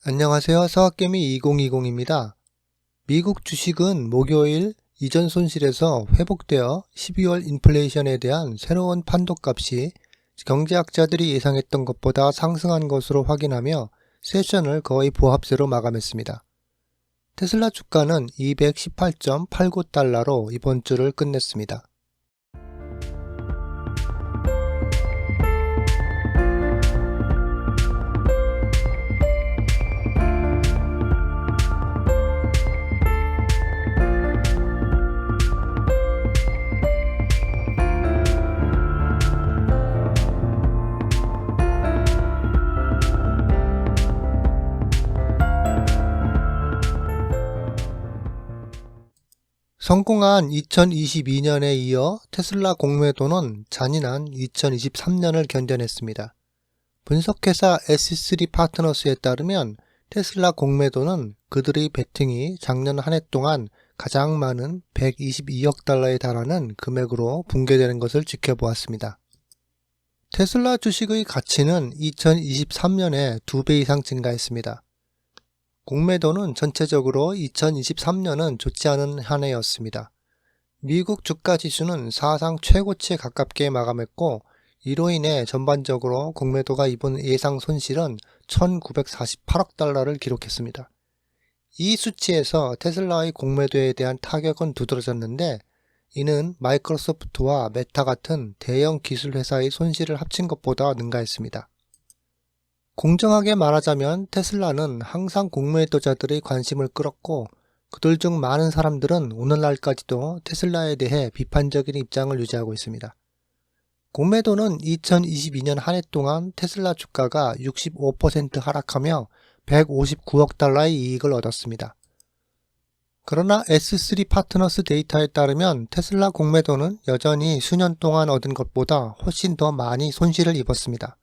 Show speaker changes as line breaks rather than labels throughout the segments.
안녕하세요. 서학개미 2020입니다. 미국 주식은 목요일 이전 손실에서 회복되어 12월 인플레이션에 대한 새로운 판도값이 경제학자들이 예상했던 것보다 상승한 것으로 확인하며 세션을 거의 보합세로 마감했습니다. 테슬라 주가는 218.89달러로 이번 주를 끝냈습니다. 성공한 2022년에 이어 테슬라 공매도는 잔인한 2023년을 견뎌냈습니다. 분석회사 S3 파트너스에 따르면 테슬라 공매도는 그들의 베팅이 작년 한 해 동안 가장 많은 122억 달러에 달하는 금액으로 붕괴되는 것을 지켜보았습니다. 테슬라 주식의 가치는 2023년에 2배 이상 증가했습니다. 공매도는 전체적으로 2023년은 좋지 않은 한 해였습니다. 미국 주가 지수는 사상 최고치에 가깝게 마감했고 이로 인해 전반적으로 공매도가 입은 예상 손실은 1948억 달러를 기록했습니다. 이 수치에서 테슬라의 공매도에 대한 타격은 두드러졌는데 이는 마이크로소프트와 메타 같은 대형 기술 회사의 손실을 합친 것보다 능가했습니다. 공정하게 말하자면 테슬라는 항상 공매도자들의 관심을 끌었고 그들 중 많은 사람들은 오늘날까지도 테슬라에 대해 비판적인 입장을 유지하고 있습니다. 공매도는 2022년 한 해 동안 테슬라 주가가 65% 하락하며 159억 달러의 이익을 얻었습니다. 그러나 S3 파트너스 데이터에 따르면 테슬라 공매도는 여전히 수년 동안 얻은 것보다 훨씬 더 많이 손실을 입었습니다.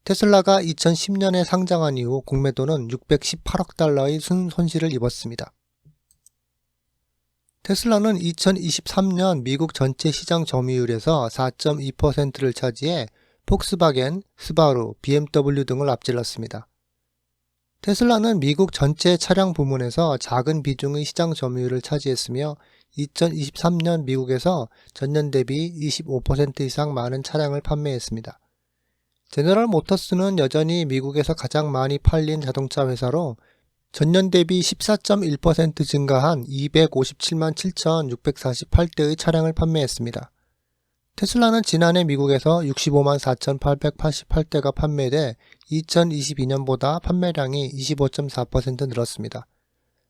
테슬라가 2010년에 상장한 이후 공매도는 618억 달러의 순손실을 입었습니다. 테슬라는 2023년 미국 전체 시장 점유율에서 4.2%를 차지해 폭스바겐, 스바루, BMW 등을 앞질렀습니다. 테슬라는 미국 전체 차량 부문에서 작은 비중의 시장 점유율을 차지했으며 2023년 미국에서 전년 대비 25% 이상 많은 차량을 판매했습니다. 제너럴 모터스는 여전히 미국에서 가장 많이 팔린 자동차 회사로 전년 대비 14.1% 증가한 257만 7,648대의 차량을 판매했습니다. 테슬라는 지난해 미국에서 65만 4,888대가 판매돼 2022년보다 판매량이 25.4% 늘었습니다.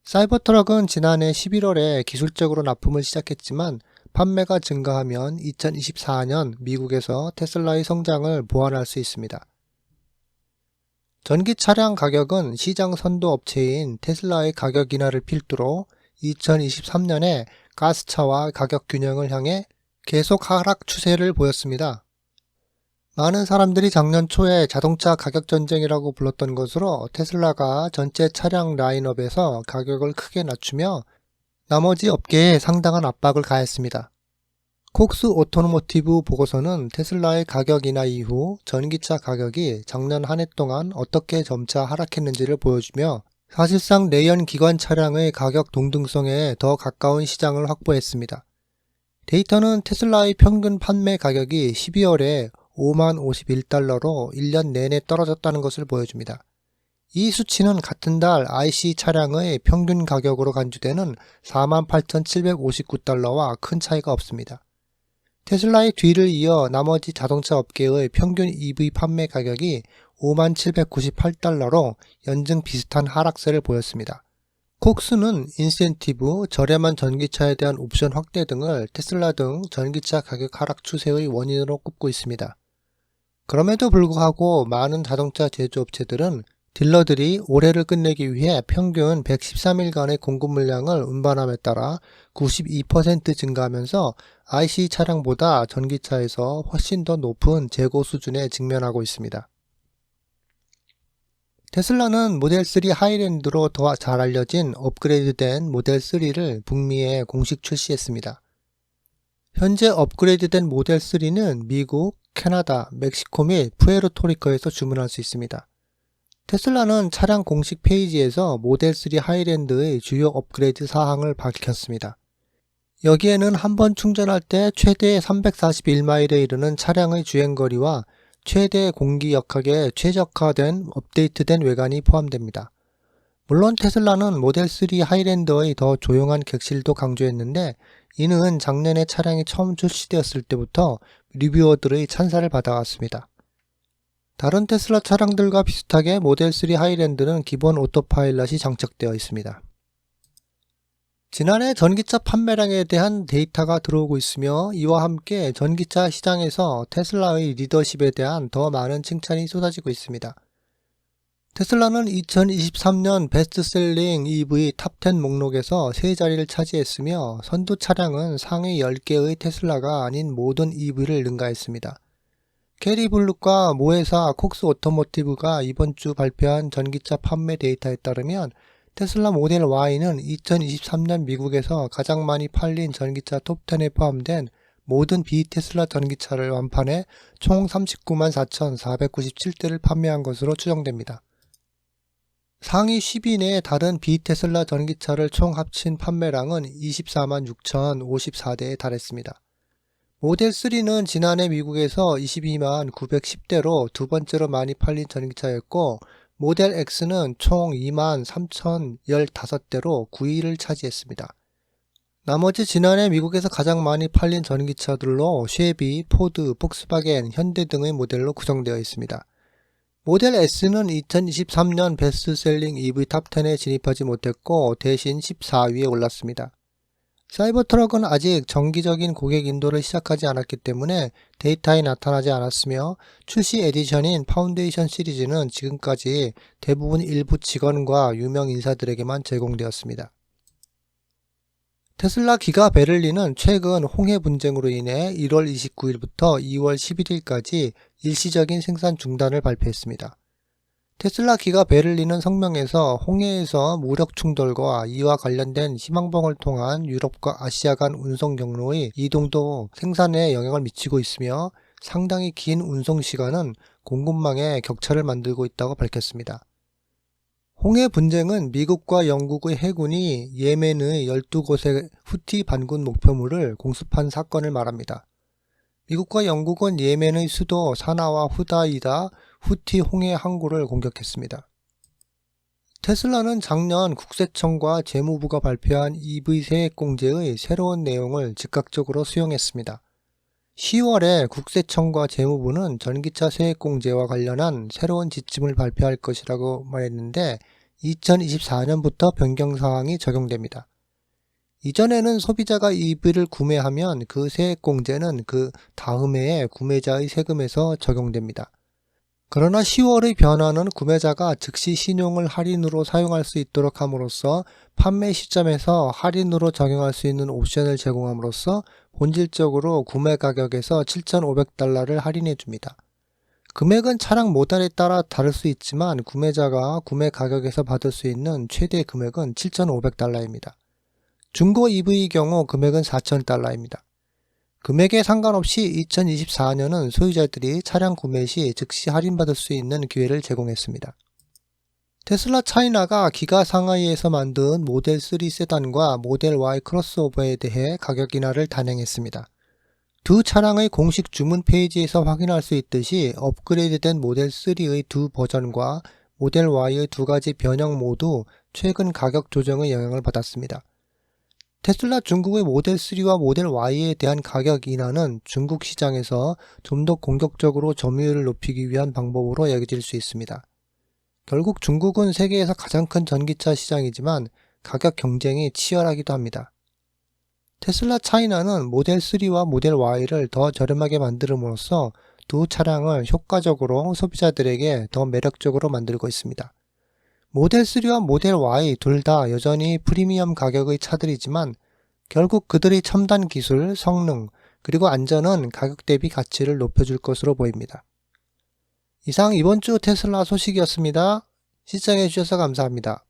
사이버트럭은 지난해 11월에 기술적으로 납품을 시작했지만 판매가 증가하면 2024년 미국에서 테슬라의 성장을 보완할 수 있습니다. 전기 차량 가격은 시장 선도 업체인 테슬라의 가격 인하를 필두로 2023년에 가스차와 가격 균형을 향해 계속 하락 추세를 보였습니다. 많은 사람들이 작년 초에 자동차 가격 전쟁이라고 불렀던 것으로 테슬라가 전체 차량 라인업에서 가격을 크게 낮추며 나머지 업계에 상당한 압박을 가했습니다. 콕스 오토모티브 보고서는 테슬라의 가격 인하 이후 전기차 가격이 작년 한 해 동안 어떻게 점차 하락했는지를 보여주며 사실상 내연 기관 차량의 가격 동등성에 더 가까운 시장을 확보했습니다. 데이터는 테슬라의 평균 판매 가격이 12월에 5만 51달러로 1년 내내 떨어졌다는 것을 보여줍니다. 이 수치는 같은 달 IC 차량의 평균 가격으로 간주되는 48,759달러와 큰 차이가 없습니다. 테슬라의 뒤를 이어 나머지 자동차 업계의 평균 EV 판매 가격이 5798달러로 연증 비슷한 하락세를 보였습니다. 콕스는 인센티브, 저렴한 전기차에 대한 옵션 확대 등을 테슬라 등 전기차 가격 하락 추세의 원인으로 꼽고 있습니다. 그럼에도 불구하고 많은 자동차 제조업체들은 딜러들이 올해를 끝내기 위해 평균 113일간의 공급 물량을 운반함에 따라 92% 증가하면서 IC 차량보다 전기차에서 훨씬 더 높은 재고 수준에 직면하고 있습니다. 테슬라는 모델 3 하이랜드로 더 잘 알려진 업그레이드된 모델 3를 북미에 공식 출시했습니다. 현재 업그레이드된 모델 3는 미국, 캐나다, 멕시코 및 푸에르토리코에서 주문할 수 있습니다. 테슬라는 차량 공식 페이지에서 모델 3 하이랜드의 주요 업그레이드 사항을 밝혔습니다. 여기에는 한 번 충전할 때 최대 341마일에 이르는 차량의 주행거리와 최대 공기 역학에 최적화된 업데이트된 외관이 포함됩니다. 물론 테슬라는 모델 3 하이랜더의 더 조용한 객실도 강조했는데 이는 작년에 차량이 처음 출시되었을 때부터 리뷰어들의 찬사를 받아왔습니다. 다른 테슬라 차량들과 비슷하게 모델 3 하이랜드는 기본 오토파일럿이 장착되어 있습니다. 지난해 전기차 판매량에 대한 데이터가 들어오고 있으며 이와 함께 전기차 시장에서 테슬라의 리더십에 대한 더 많은 칭찬이 쏟아지고 있습니다. 테슬라는 2023년 베스트셀링 EV 탑10 목록에서 세 자리를 차지했으며 선두 차량은 상위 10개의 테슬라가 아닌 모든 EV를 능가했습니다. 캐리블룩과 모회사 콕스 오토모티브가 이번 주 발표한 전기차 판매 데이터에 따르면 테슬라 모델 Y는 2023년 미국에서 가장 많이 팔린 전기차 톱10에 포함된 모든 비테슬라 전기차를 완판해 총 39만 4,497대를 판매한 것으로 추정됩니다. 상위 10위 내 다른 비테슬라 전기차를 총 합친 판매량은 24만 6,054대에 달했습니다. 모델 3는 지난해 미국에서 22만 910대로 두 번째로 많이 팔린 전기차였고 모델 X는 총 2만 3,015대로 9위를 차지했습니다. 나머지 지난해 미국에서 가장 많이 팔린 전기차들로 쉐비, 포드, 폭스바겐, 현대 등의 모델로 구성되어 있습니다. 모델 S는 2023년 베스트셀링 EV 탑10에 진입하지 못했고 대신 14위에 올랐습니다. 사이버트럭은 아직 정기적인 고객 인도를 시작하지 않았기 때문에 데이터에 나타나지 않았으며 출시 에디션인 파운데이션 시리즈는 지금까지 대부분 일부 직원과 유명 인사들에게만 제공되었습니다. 테슬라 기가 베를린은 최근 홍해 분쟁으로 인해 1월 29일부터 2월 11일까지 일시적인 생산 중단을 발표했습니다. 테슬라 기가 베를린은 성명에서 홍해에서 무력 충돌과 이와 관련된 희망봉을 통한 유럽과 아시아 간 운송 경로의 이동도 생산에 영향을 미치고 있으며 상당히 긴 운송 시간은 공급망에 격차를 만들고 있다고 밝혔습니다. 홍해 분쟁은 미국과 영국의 해군이 예멘의 12곳의 후티 반군 목표물을 공습한 사건을 말합니다. 미국과 영국은 예멘의 수도 사나와 후다이다 후티 홍해 항구를 공격했습니다. 테슬라는 작년 국세청과 재무부가 발표한 EV 세액공제의 새로운 내용을 즉각적으로 수용했습니다. 10월에 국세청과 재무부는 전기차 세액공제와 관련한 새로운 지침을 발표할 것이라고 말했는데 2024년부터 변경사항이 적용됩니다. 이전에는 소비자가 EV를 구매하면 그 세액공제는 그 다음 해에 구매자의 세금에서 적용됩니다. 그러나 10월의 변화는 구매자가 즉시 신용을 할인으로 사용할 수 있도록 함으로써 판매 시점에서 할인으로 적용할 수 있는 옵션을 제공함으로써 본질적으로 구매 가격에서 7,500달러를 할인해 줍니다. 금액은 차량 모델에 따라 다를 수 있지만 구매자가 구매 가격에서 받을 수 있는 최대 금액은 7,500달러입니다. 중고 EV의 경우 금액은 4,000달러입니다. 금액에 상관없이 2024년은 소유자들이 차량 구매 시 즉시 할인받을 수 있는 기회를 제공했습니다. 테슬라 차이나가 기가 상하이에서 만든 모델 3 세단과 모델 Y 크로스오버에 대해 가격 인하를 단행했습니다. 두 차량의 공식 주문 페이지에서 확인할 수 있듯이 업그레이드된 모델 3의 두 버전과 모델 Y의 두 가지 변형 모두 최근 가격 조정의 영향을 받았습니다. 테슬라 중국의 모델 3와 모델 Y에 대한 가격 인하는 중국 시장에서 좀 더 공격적으로 점유율을 높이기 위한 방법으로 여겨질 수 있습니다. 결국 중국은 세계에서 가장 큰 전기차 시장이지만 가격 경쟁이 치열하기도 합니다. 테슬라 차이나는 모델 3와 모델 Y를 더 저렴하게 만들므로써 두 차량을 효과적으로 소비자들에게 더 매력적으로 만들고 있습니다. 모델 3와 모델 Y 둘 다 여전히 프리미엄 가격의 차들이지만 결국 그들의 첨단 기술, 성능, 그리고 안전은 가격 대비 가치를 높여줄 것으로 보입니다. 이상 이번 주 테슬라 소식이었습니다. 시청해주셔서 감사합니다.